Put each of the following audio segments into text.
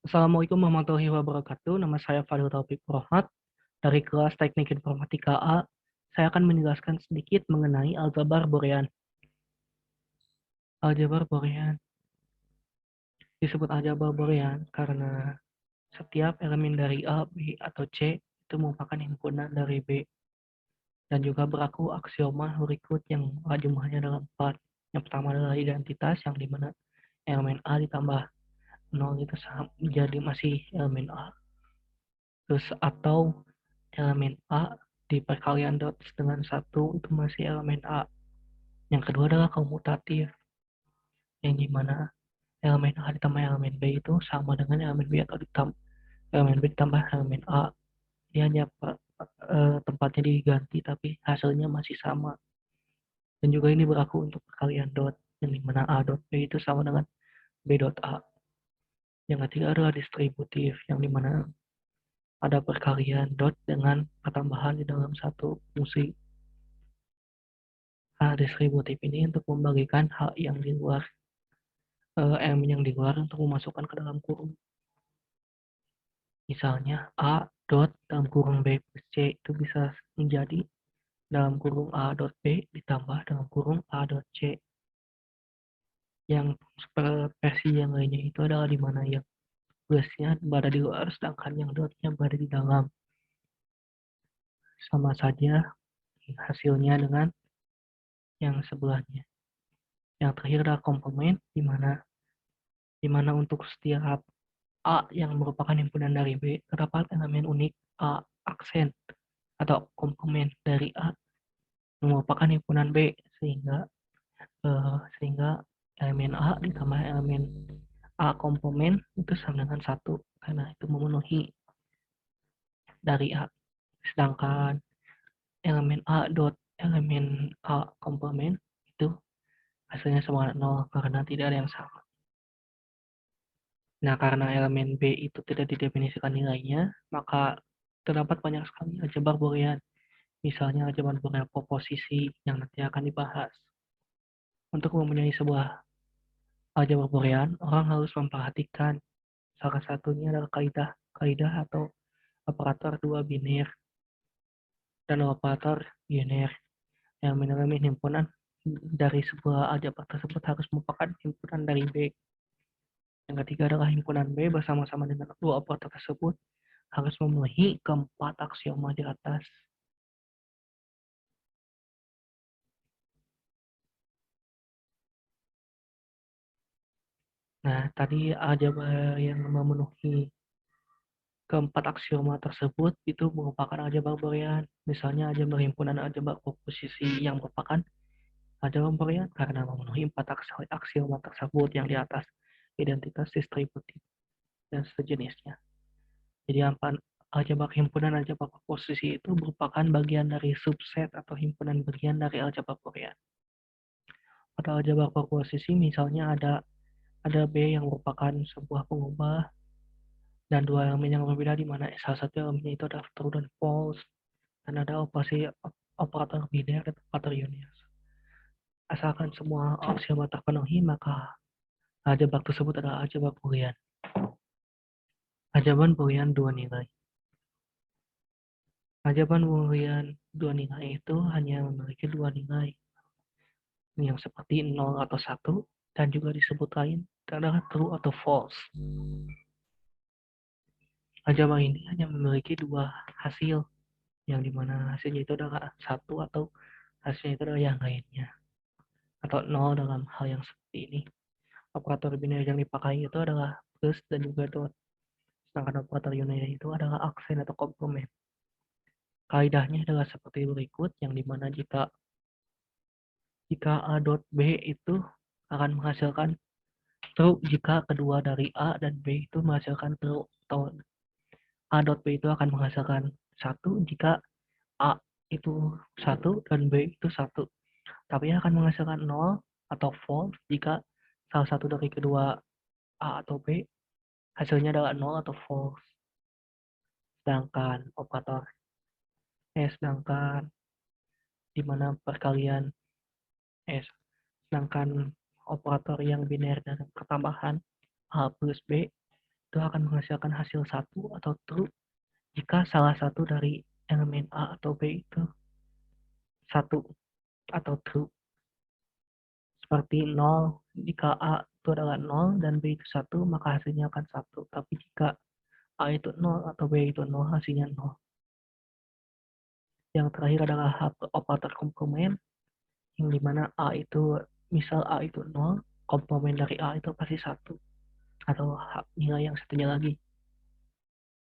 Assalamualaikum warahmatullahi wabarakatuh. Nama saya Fadil Taufik Rohmat dari kelas Teknik Informatika A. Saya akan menjelaskan sedikit mengenai aljabar Boolean. Aljabar Boolean disebut aljabar Boolean karena setiap elemen dari A, B, atau C itu merupakan himpunan dari B dan juga berlaku aksioma berikut yang jumlahnya adalah 4. Yang pertama adalah identitas yang dimana elemen A ditambah 0 itu menjadi masih elemen A. Terus atau elemen A di perkalian dot dengan 1 itu masih elemen A. Yang kedua adalah komutatif, yang dimana elemen A ditambah elemen B itu sama dengan elemen B atau elemen B ditambah elemen A. Dia hanya tempatnya diganti tapi hasilnya masih sama. Dan juga ini berlaku untuk perkalian dot, yang dimana A dot B itu sama dengan B dot A. Yang ketiga adalah distributif, yang dimana ada perkalian dot dengan pertambahan di dalam satu fungsi. Distributif ini untuk membagikan hal yang di luar elemen yang di luar untuk memasukkan ke dalam kurung. Misalnya A dot dalam kurung B plus C itu bisa menjadi dalam kurung A dot B ditambah dalam kurung A dot C. Yang versi yang lainnya itu adalah di mana yang plusnya berada di luar sedangkan yang dotnya berada di dalam. Sama saja hasilnya dengan yang sebelahnya. Yang terakhir adalah komplement di mana untuk setiap A yang merupakan himpunan dari B terdapat elemen unik A aksen atau komplement dari A yang merupakan himpunan B sehingga elemen A ditambah elemen A komplement itu sama dengan 1 karena itu memenuhi dari A. Sedangkan elemen A dot elemen A komplement itu hasilnya sama dengan 0 karena tidak ada yang sama. Nah, karena elemen B itu tidak didefinisikan nilainya, maka terdapat banyak sekali aljabar Boolean. Misalnya aljabar Boolean proposisi yang nanti akan dibahas. Untuk mempunyai sebuah aljabar Boolean, orang harus memperhatikan salah satunya adalah kaidah atau operator dua biner dan operator biner yang elemen himpunan dari sebuah aljabar tersebut harus merupakan himpunan dari B. Yang ketiga adalah himpunan B bersama-sama dengan dua operator tersebut harus memenuhi keempat aksioma di atas. Nah, tadi aljabar yang memenuhi keempat aksioma tersebut itu merupakan aljabar Boolean. Misalnya aljabar himpunan aljabar proposisi yang merupakan aljabar Boolean karena memenuhi empat aksioma tersebut yang di atas, identitas, distributif, dan sejenisnya. Jadi aljabar himpunan aljabar proposisi itu merupakan bagian dari subset atau himpunan bagian dari aljabar Boolean. Pada aljabar proposisi misalnya ada B yang merupakan sebuah pengubah dan dua elemen yang berbeda di mana salah satu elemennya itu adalah true dan false dan ada operasi operator biner dan operator unions. Asalkan semua aksioma terpenuhi maka aljabar tersebut adalah aljabar Boolean. Aljabar Boolean dua nilai. Aljabar Boolean dua nilai itu hanya memiliki dua nilai yang seperti 0 atau 1 dan juga disebut lain adalah true atau false. Aljabar ini hanya memiliki dua hasil yang dimana hasilnya itu adalah 1 atau hasilnya itu adalah yang lainnya atau 0 dalam hal yang seperti ini. Operator biner yang dipakai itu adalah plus dan juga dot. Sedangkan operator union itu adalah aksen atau komplement. Kaidahnya adalah seperti berikut, yang dimana jika A dot B itu akan menghasilkan true jika kedua dari A dan B itu menghasilkan true, atau A dot B itu akan menghasilkan 1 jika A itu 1 dan B itu 1. Tapi akan menghasilkan 0 atau false jika salah satu dari kedua A atau B hasilnya adalah 0 atau false. Sedangkan di mana perkalian sedangkan operator yang biner dan pertambahan A plus B itu akan menghasilkan hasil 1 atau true jika salah satu dari elemen A atau B itu 1 atau true. Seperti 0, jika A itu adalah 0 dan B itu 1, maka hasilnya akan 1. Tapi jika A itu 0 atau B itu 0, hasilnya 0. Yang terakhir adalah operator komplement, yang dimana A itu, misal A itu 0, komplement dari A itu pasti 1. Atau nilai yang satunya lagi.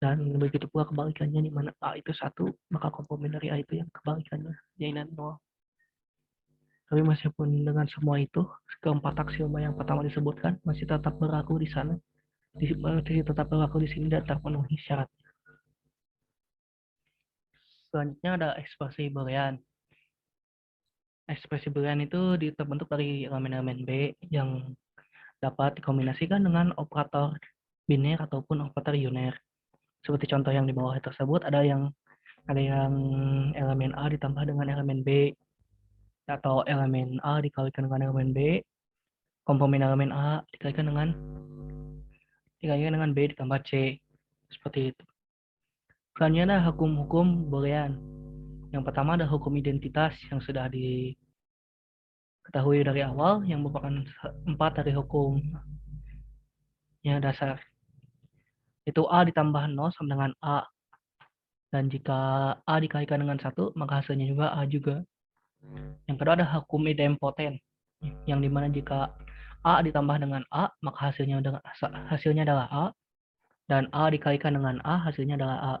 Dan begitu pula kebalikannya, di mana A itu 1, maka komplement dari A itu yang kebalikannya, yaitu 0. Tapi meskipun dengan semua itu, keempat aksioma yang pertama disebutkan masih tetap berlaku di sana, masih tetap berlaku di sini dan terpenuhi syarat. Selanjutnya ada ekspresi boolean. Ekspresi boolean itu terbentuk dari elemen-elemen B yang dapat dikombinasikan dengan operator biner ataupun operator uner. Seperti contoh yang di bawah tersebut, ada yang elemen A ditambah dengan elemen B, atau elemen A dikalikan dengan elemen B, komplement elemen A dikalikan dengan B ditambah C, seperti itu. Selanjutnya ada hukum-hukum boolean. Yang pertama ada hukum identitas yang sudah diketahui dari awal, yang merupakan 4 dari hukum yang dasar. Itu A ditambah 0 sama dengan A. Dan jika A dikalikan dengan 1, maka hasilnya juga A juga. Yang kedua ada hukum idempoten, yang dimana jika A ditambah dengan A, maka hasilnya adalah A. Dan A dikalikan dengan A, hasilnya adalah A.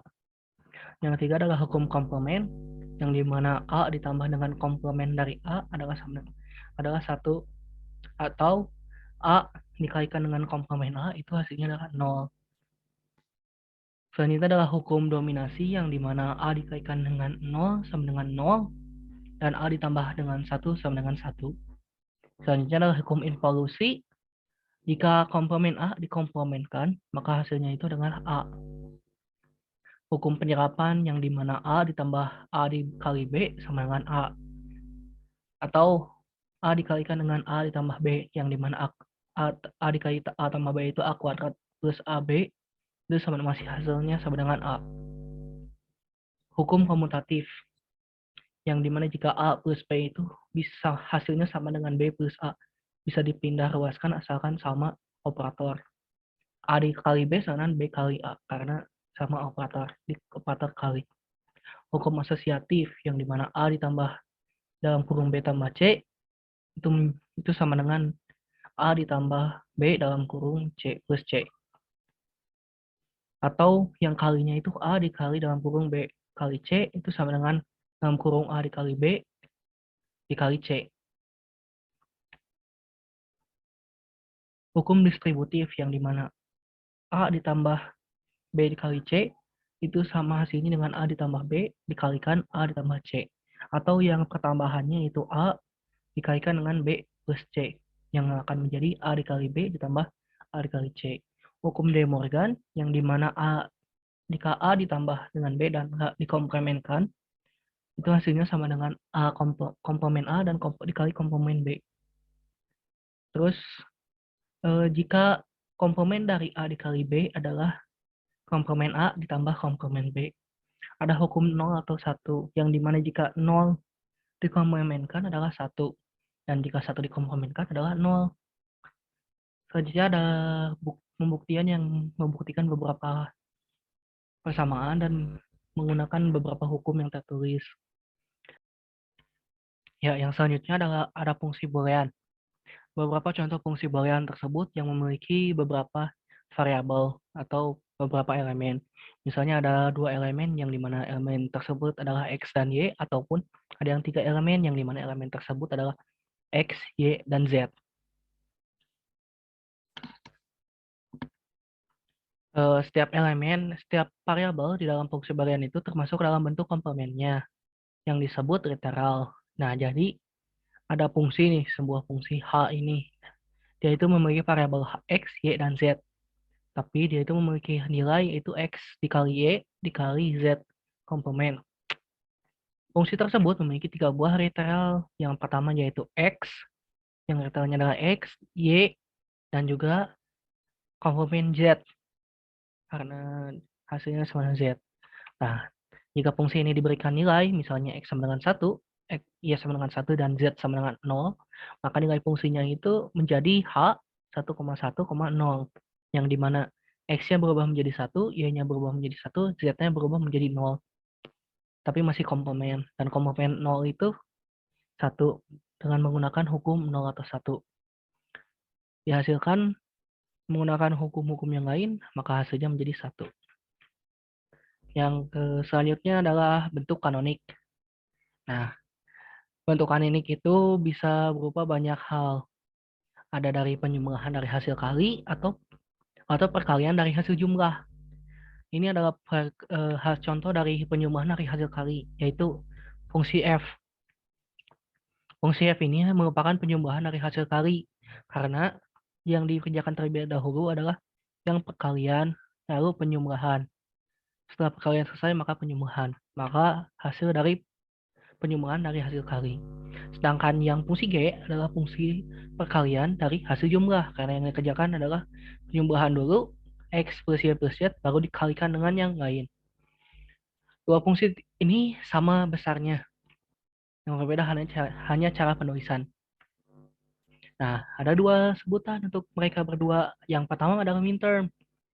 Yang ketiga adalah hukum komplement, yang dimana A ditambah dengan komplement dari A adalah 1, atau A dikalikan dengan komplement A, itu hasilnya adalah 0. Selanjutnya adalah hukum dominasi, yang dimana A dikalikan dengan 0 sama dengan 0, dan A ditambah dengan 1 sama dengan 1. Selanjutnya adalah hukum involusi. Jika komplement A dikomplementkan, maka hasilnya itu adalah A. Hukum penyerapan, yang dimana A ditambah A dikali B sama dengan A. Atau A dikalikan dengan A ditambah B, yang dimana A dikali A tambah B itu A kuadrat plus AB, itu masih hasilnya sama dengan A. Hukum komutatif, yang dimana jika A plus B itu bisa hasilnya sama dengan B plus A, bisa dipindah ruaskan asalkan sama operator. A dikali B sama dengan B kali A, karena sama operator kali. Hukum asosiatif, yang dimana A ditambah dalam kurung B tambah C, itu sama dengan A ditambah B dalam kurung C plus C. Atau yang kalinya itu A dikali dalam kurung B kali C, itu sama dengan dalam kurung A dikali B dikali C. Hukum distributif, yang dimana A ditambah B dikali C, itu sama hasilnya dengan A ditambah B dikalikan A ditambah C. Atau yang pertambahannya itu A dikalikan dengan B plus C, yang akan menjadi A dikali B ditambah A dikali C. Hukum De Morgan, yang dimana jika A ditambah dengan B dan dikomplementkan, itu hasilnya sama dengan A komplement A dan dikali komplement B. Terus jika komplement dari A dikali B adalah komplement A ditambah komplement B. Ada hukum 0 atau 1, yang dimana jika 0 dikomplementkan adalah 1, dan jika 1 dikomplementkan adalah 0. Selanjutnya ada pembuktian yang membuktikan beberapa persamaan dan menggunakan beberapa hukum yang tertulis. Ya, yang selanjutnya adalah ada fungsi boolean. Beberapa contoh fungsi boolean tersebut yang memiliki beberapa variabel atau beberapa elemen. Misalnya ada 2 elemen, yang dimana elemen tersebut adalah X dan Y, ataupun ada yang 3 elemen, yang dimana elemen tersebut adalah X, Y, dan Z. Setiap variabel di dalam fungsi boolean itu termasuk dalam bentuk komplementnya, yang disebut literal. Nah, jadi ada fungsi nih, sebuah fungsi H ini. Dia itu memiliki variabel X, Y, dan Z. Tapi dia itu memiliki nilai yaitu X dikali Y dikali Z komplement. Fungsi tersebut memiliki 3 buah literal. Yang pertama yaitu X, yang literalnya adalah X, Y, dan juga komplement Z. karena hasilnya sama dengan Z. Nah, jika fungsi ini diberikan nilai, misalnya X sama dengan 1, Y sama dengan 1, dan Z sama dengan 0, maka nilai fungsinya itu menjadi H 1,1,0, yang dimana X-nya berubah menjadi 1, Y-nya berubah menjadi 1, Z-nya berubah menjadi 0. Tapi masih komplement, dan komplement 0 itu 1 dengan menggunakan hukum 0 atau 1. Dihasilkan menggunakan hukum-hukum yang lain, maka hasilnya menjadi 1. Yang selanjutnya adalah bentuk kanonik. Nah, bentuk kanonik itu bisa berupa banyak hal. Ada dari penjumlahan dari hasil kali atau perkalian dari hasil jumlah. Ini adalah contoh dari penjumlahan dari hasil kali, yaitu fungsi f. Fungsi f ini merupakan penjumlahan dari hasil kali, karena yang dikerjakan terlebih dahulu adalah yang perkalian, lalu penjumlahan. Setelah perkalian selesai, maka penjumlahan. Maka hasil dari penjumlahan dari hasil kali. Sedangkan yang fungsi G adalah fungsi perkalian dari hasil jumlah, karena yang dikerjakan adalah penjumlahan dulu, X plus Y plus Z, baru dikalikan dengan yang lain. Dua fungsi ini sama besarnya, yang berbeda hanya cara penulisan. Nah, ada dua sebutan untuk mereka berdua. Yang pertama adalah minterm.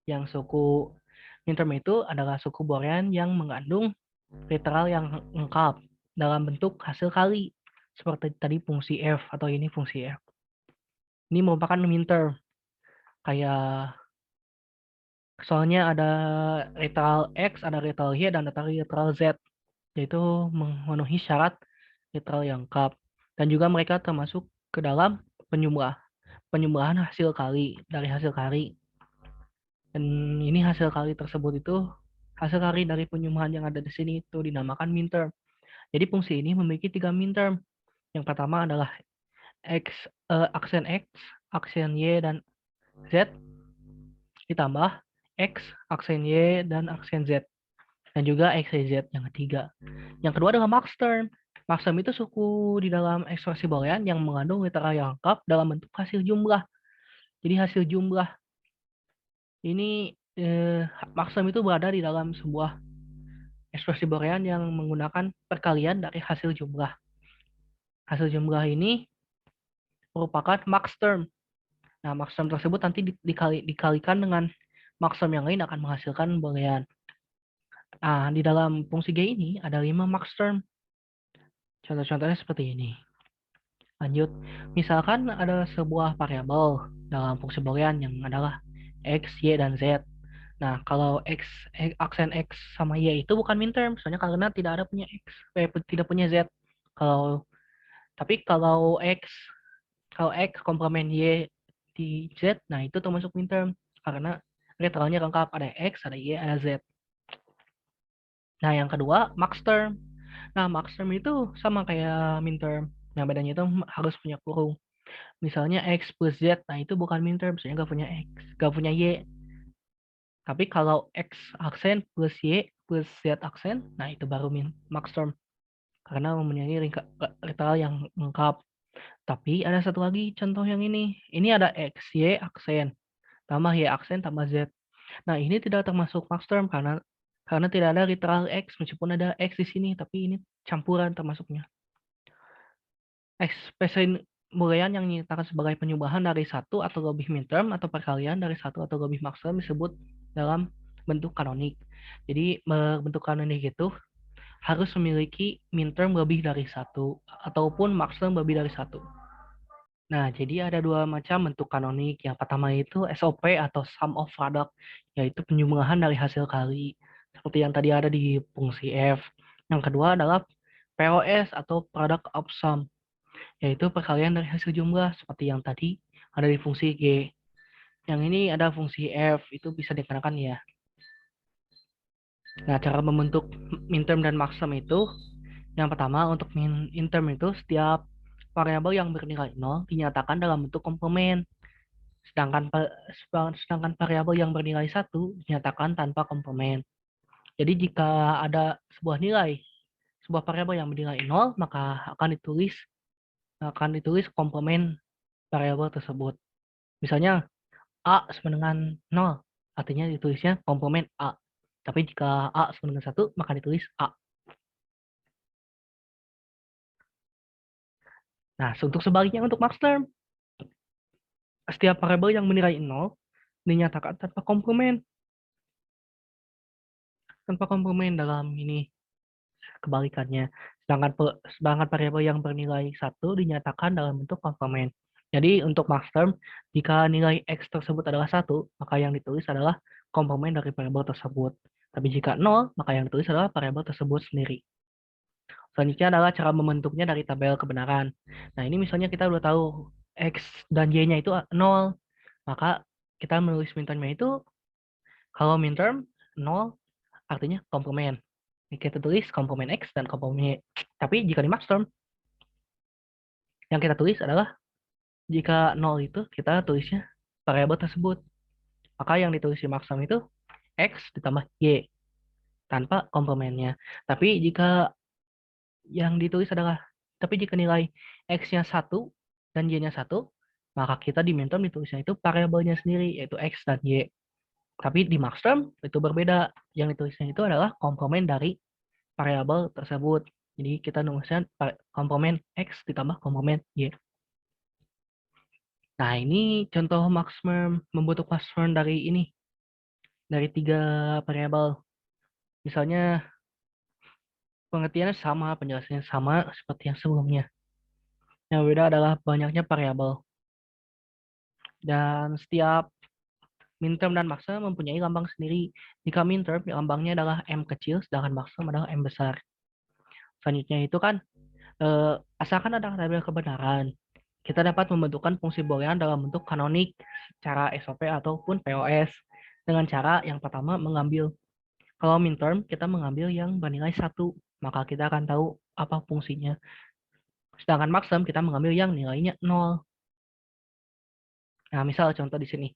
Yang suku minterm itu adalah suku Boolean yang mengandung literal yang lengkap dalam bentuk hasil kali. Seperti tadi fungsi f atau ini fungsi f. Ini merupakan minterm. Kayak soalnya ada literal x, ada literal y, dan ada literal z. Yaitu memenuhi syarat literal yang lengkap. Dan juga mereka termasuk ke dalam penjumlahan hasil kali dari hasil kali. Dan ini hasil kali tersebut itu hasil kali dari penjumlahan yang ada di sini itu dinamakan minterm. Jadi fungsi ini memiliki 3 minterm. Yang pertama adalah aksen X, aksen Y, dan Z ditambah X, aksen Y, dan aksen Z. Dan juga X, Y, Z yang ketiga. Yang kedua adalah max term. Max term itu suku di dalam ekspresi Boolean yang mengandung literal yang lengkap dalam bentuk hasil jumlah. Jadi hasil jumlah ini max term itu berada di dalam sebuah ekspresi Boolean yang menggunakan perkalian dari hasil jumlah. Hasil jumlah ini merupakan max term. Nah, max term tersebut nanti dikalikan dengan max term yang lain akan menghasilkan boolean. Nah, di dalam fungsi G ini ada 5 max term. Contoh-contohnya seperti ini. Lanjut, misalkan ada sebuah variabel dalam fungsi boolean yang adalah X, Y, dan Z. Nah, kalau aksen X sama Y itu bukan minterm, soalnya karena tidak ada punya X, tidak punya Z. Tapi kalau X komplement Y di Z, nah itu termasuk minterm karena literalnya lengkap, ada X, ada Y, ada Z. Nah, yang kedua max term. Nah, max term itu sama kayak minterm. Nah, bedanya itu harus punya kurung. Misalnya X plus Z, nah itu bukan minterm, soalnya nggak punya X, nggak punya Y. Tapi kalau X aksen plus Y plus Z aksen, nah itu baru max term karena mempunyai literal yang lengkap. Tapi ada satu lagi contoh yang ini. Ini ada X, Y aksen, tambah Y aksen, tambah Z. Nah, ini tidak termasuk max term karena tidak ada literal X, meskipun ada X di sini, tapi ini campuran termasuknya. Ekspresi Boolean yang dinyatakan sebagai penyubahan dari satu atau lebih minterm atau perkalian dari satu atau lebih max term disebut dalam bentuk kanonik. Jadi, bentuk kanonik itu harus memiliki minterm lebih dari satu ataupun max term lebih dari satu. Nah, jadi ada dua macam bentuk kanonik. Yang pertama itu SOP atau sum of product, yaitu penjumlahan dari hasil kali, seperti yang tadi ada di fungsi f. Yang kedua adalah POS atau product of sum, yaitu perkalian dari hasil jumlah, seperti yang tadi ada di fungsi G. Yang ini ada fungsi f, itu bisa dikenakan ya. Nah, cara membentuk minterm dan maxterm itu, yang pertama untuk minterm itu setiap variabel yang bernilai 0 dinyatakan dalam bentuk komplement. Sedangkan variabel yang bernilai 1 dinyatakan tanpa komplement. Jadi jika ada sebuah variabel yang bernilai 0, maka akan ditulis komplement variabel tersebut. Misalnya A sama dengan 0. artinya ditulisnya komplement A. Tapi jika A sama dengan 1, maka ditulis A. Nah, untuk sebaliknya untuk max term, setiap variabel yang menilai 0 dinyatakan tanpa komplement. Tanpa komplement dalam ini kebalikannya. Sedangkan variabel yang bernilai 1 dinyatakan dalam bentuk komplement. Jadi untuk max term, jika nilai X tersebut adalah 1, maka yang ditulis adalah komplement dari variabel tersebut. Tapi jika 0, maka yang ditulis adalah variabel tersebut sendiri. Selanjutnya adalah cara membentuknya dari tabel kebenaran. Nah, ini misalnya kita udah tahu X dan Y-nya itu 0, maka kita menulis mintermnya itu, kalau minterm 0 artinya komplement. Kita tulis komplement X dan komplement Y. Tapi jika di max term, yang kita tulis adalah jika 0 itu kita tulisnya variabel tersebut. Maka yang ditulis di max term itu X ditambah Y tanpa komplementnya. Tapi jika yang ditulis adalah, tapi jika nilai X-nya 1 dan Y-nya 1, maka kita di min term ditulisnya itu variabelnya sendiri, yaitu X dan Y. Tapi di max term itu berbeda. Yang ditulisnya itu adalah komplement dari variabel tersebut. Jadi kita nulisnya komplement X ditambah komplement Y. Nah, ini contoh maximum membentuk maximum dari ini. Dari 3 variabel. Misalnya pengertiannya sama, penjelasannya sama seperti yang sebelumnya. Yang beda adalah banyaknya variabel. Dan setiap minterm dan maksum mempunyai lambang sendiri. Jika minterm, lambangnya adalah M kecil, sedangkan maksum adalah M besar. Selanjutnya itu kan, asalkan ada tabel kebenaran, kita dapat membentukkan fungsi boolean dalam bentuk kanonik secara SOP ataupun POS dengan cara yang pertama mengambil, kalau minterm kita mengambil yang bernilai 1, maka kita akan tahu apa fungsinya. Sedangkan maksum kita mengambil yang nilainya 0. Nah, misal contoh di sini.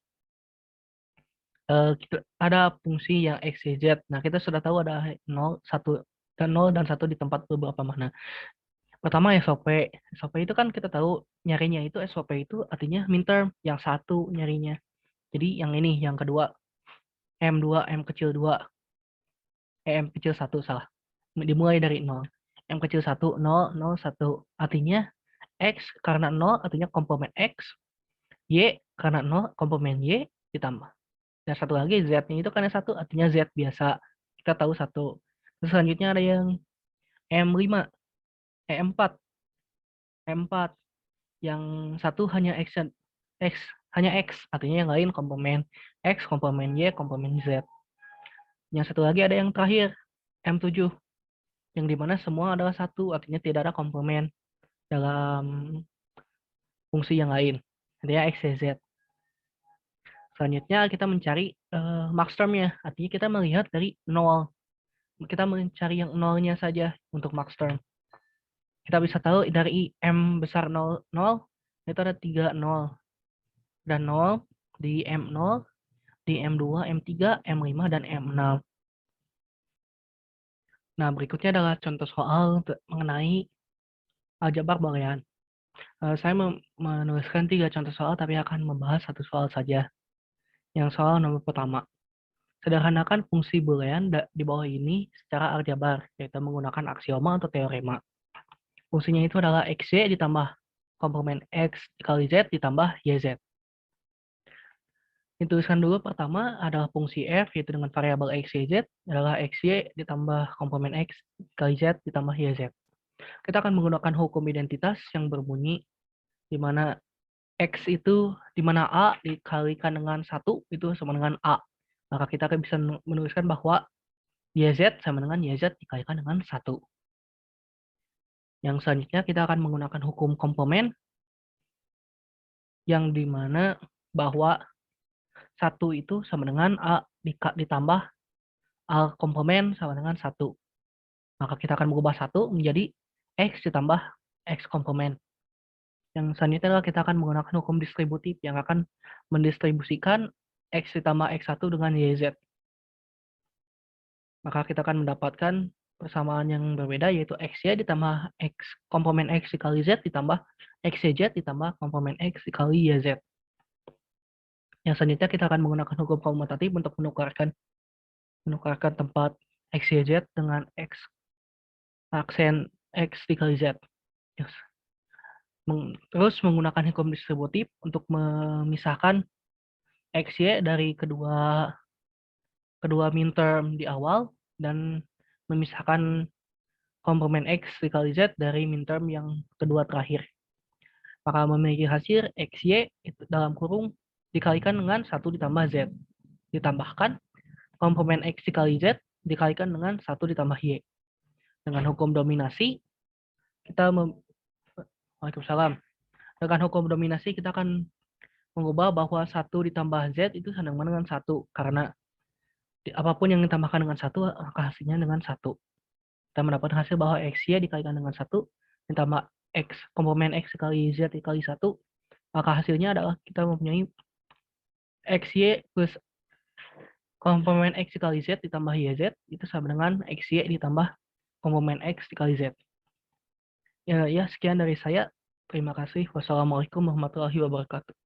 Kita ada fungsi yang X, Y, Z. Nah, kita sudah tahu ada 0, 1, dan 0 dan 1 di tempat beberapa mana. Pertama SOP. SOP itu kan kita tahu nyarinya itu SOP itu artinya minterm, yang 1 nyarinya. Jadi yang ini, yang kedua. M2, M kecil 2. M kecil 1, salah. Dimulai dari 0. M kecil 1, 0, 0, 1. Artinya X karena 0 artinya komplement X. Y karena 0 komplement Y ditambah. Dan satu lagi Z-nya itu karena 1 artinya Z biasa. Kita tahu 1. Terus selanjutnya ada yang M5, M4. M4 yang satu hanya X, X hanya X, artinya yang lain komplement X, komplement Y, komplement Z. Yang satu lagi ada yang terakhir, M7, yang dimana semua adalah 1, artinya tidak ada komplement dalam fungsi yang lain, artinya X, Y, Z. Selanjutnya kita mencari max term-nya, artinya kita melihat dari 0. Kita mencari yang nolnya saja untuk max term. Kita bisa tahu dari M besar 0, 0 itu ada 3 0. Dan 0 di M0, di M2, M3, M5, dan M6. Nah, berikutnya adalah contoh soal mengenai aljabar boolean. Saya menuliskan 3 contoh soal, tapi akan membahas satu soal saja. Yang soal nomor pertama. Sederhanakan fungsi boolean di bawah ini secara aljabar, yaitu menggunakan aksioma atau teorema. Fungsinya itu adalah XY ditambah komplement X dikali Z ditambah YZ. Dituliskan dulu pertama adalah fungsi f, yaitu dengan variabel x, y, z, adalah xy ditambah komplement x kali z ditambah yz. Kita akan menggunakan hukum identitas yang berbunyi di mana x itu, di mana a dikalikan dengan 1 itu sama dengan a. Maka kita akan bisa menuliskan bahwa yz sama dengan yz dikalikan dengan 1. Yang selanjutnya kita akan menggunakan hukum komplement yang dimana bahwa 1 itu sama dengan A ditambah A komplement sama dengan 1. Maka kita akan mengubah 1 menjadi X ditambah X komplement. Yang selanjutnya adalah kita akan menggunakan hukum distributif yang akan mendistribusikan X ditambah X1 dengan YZ. Maka kita akan mendapatkan persamaan yang berbeda, yaitu XY ditambah X komplement X dikali Z ditambah XYZ ditambah komplement X dikali YZ. Yang selanjutnya kita akan menggunakan hukum komutatif untuk menukarkan tempat x, y, z dengan x aksen x dikali z. Yes. Terus menggunakan hukum distributif untuk memisahkan x, y dari kedua minterm di awal dan memisahkan komplement x dikali z dari minterm yang kedua terakhir. Maka memiliki hasil xy itu dalam kurung dikalikan dengan 1 ditambah z. Ditambahkan komplement x dikali z dikalikan dengan 1 ditambah y. Dengan hukum dominasi, kita Waalaikumsalam. Dengan hukum dominasi, kita akan mengubah bahwa 1 ditambah z itu sama dengan 1. Karena apapun yang ditambahkan dengan 1, maka hasilnya dengan 1. Kita mendapatkan hasil bahwa xy dikalikan dengan 1, ditambah x, komplement x dikali z dikali 1, maka hasilnya adalah kita mempunyai xy plus komplement x dikali z ditambah yz itu sama dengan xy ditambah komplement x dikali z. Ya, sekian dari saya. Terima kasih. Wassalamualaikum warahmatullahi wabarakatuh.